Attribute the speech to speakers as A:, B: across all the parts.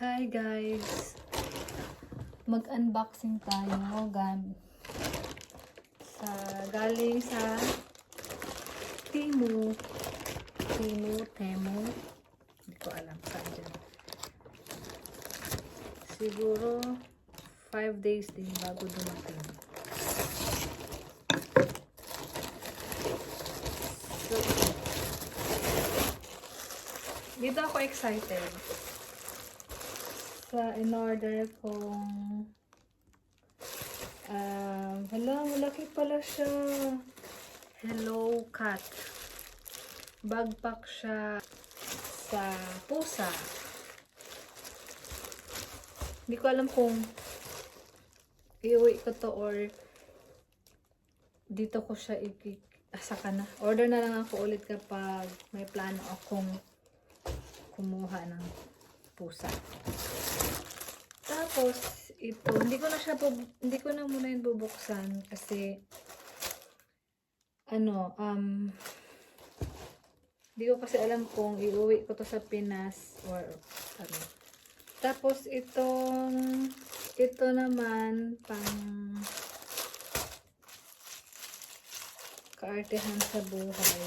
A: Hi guys! Mag-unboxing tayo galing sa Temu. Hindi ko alam saan dyan. Siguro 5 days din bago dumating. So, dito ako excited sa in-order kong hala, malaki pala siya. Hello Cat. Backpack siya sa pusa. Hindi ko alam kung iuwi ko to or dito ko siya saka na. Order na lang ako ulit kapag may plano akong kumuha ng pusa. Tapos ito, hindi ko na muna yung bubuksan kasi hindi ko kasi alam kung iuwi ko to sa Pinas or ano. Tapos ito naman pang kaartehan sa buhay.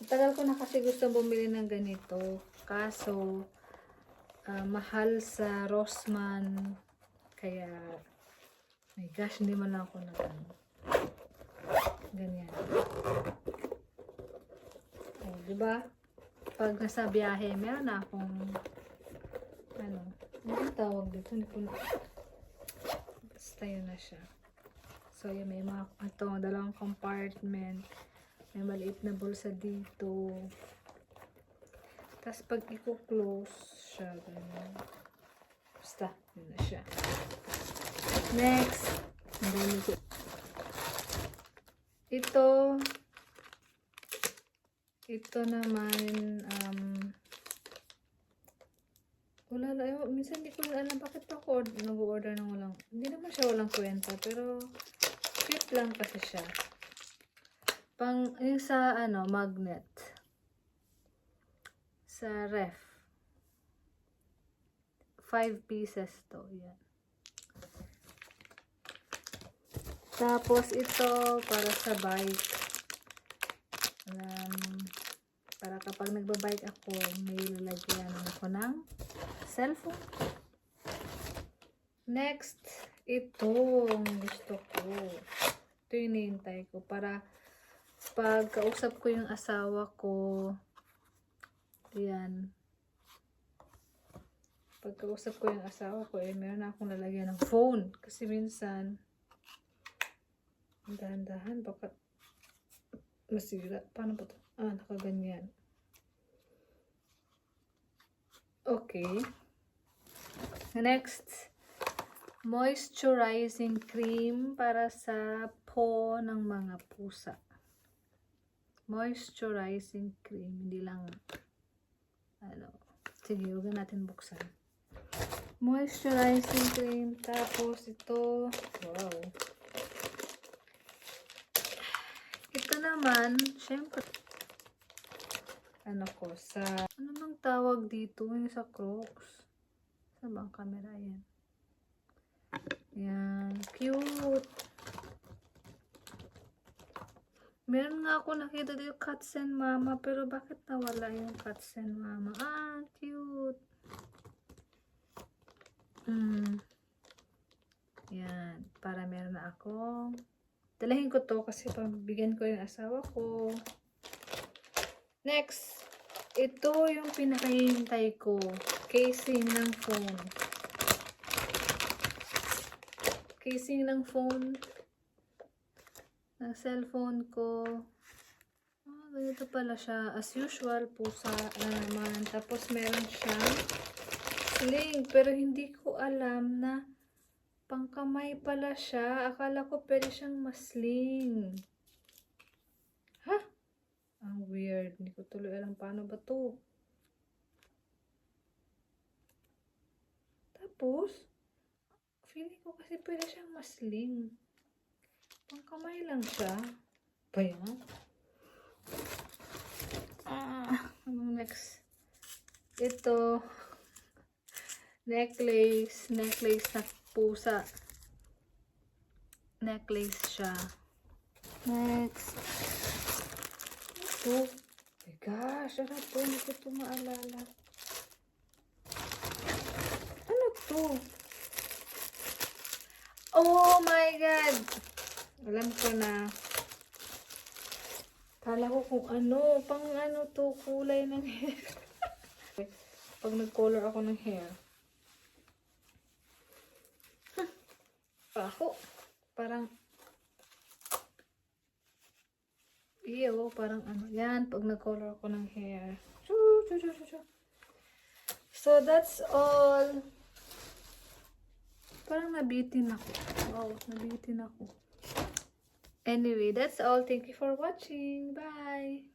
A: Tagal ko na kasi gusto bumili ng ganito. Kaso mahal sa Rossmann. Kaya my gosh, hindi man lang ako ganyan. Oh, diba? Pag nasa biyahe, meron na akong ano tawag dito? Hindi ko na. Basta yun na siya. So, yun, may mga dalawang compartment. May maliit na bulsa dito. Tapos, pag i-close siya, ganyan. Basta, yun na siya. Next, ito naman, wala lang, minsan hindi ko alam bakit ako nag-order ng walang, hindi naman siya walang kwenta, pero cute lang kasi siya. Yung sa magnet sa ref, 5 pieces to, yan. Tapos ito para sa bike, para kapag nagbabike ako may lalagyan ako ng cellphone. Next, ito ang gusto ko. Ito yung hinihintay ko para pag kausap ko yung asawa ko, yan. Pag kausap ko yung asawa ko, meron na akong lalagyan ng phone. Kasi minsan, dahan-dahan, baka masira. Paano ba ito? Nakaganyan. Okay. Next, moisturizing cream para sa paw ng mga pusa. Moisturizing cream, hindi lang sige, huwag natin buksan. Moisturizing cream, tapos ito, wow. Ito naman, syempre ano bang tawag dito? Yung sa Crocs. Sa bang camera yan? Yan, cute. Meron nga ako nakita dito, Cats and Mama, pero bakit nawala yung Cats and Mama? Cute. Yan, para meron na ako. Dalahin ko to kasi pabigyan ko yung asawa ko. Next, ito yung pinakahihintay ko. Casing ng phone. Casing ng phone. Ng cellphone ko. Ganito pala siya. As usual, pusa naman. Tapos meron siyang sling. Pero hindi ko alam na pangkamay pala siya. Akala ko pwede siyang masling. Ang weird. Hindi ko tuloy alam paano ba to. Tapos, feeling ko kasi pwede siyang masling. Pangkamay lang siya. Pa yan? Anong next? Ito, necklace na pusa. Necklace siya. Next. Ito. My gosh, ano to? Hindi ko ito maalala. Ano to? Oh my God! Alam ko na. Kala ko kung ano. Pang ano to, kulay ng hair. Pag nag-color ako ng hair. Ako. Parang iyo, parang ano. Yan, pag nag-color ako ng hair. So, that's all. Parang nabitin ako. Wow, nabitin ako. Anyway, that's all. Thank you for watching. Bye!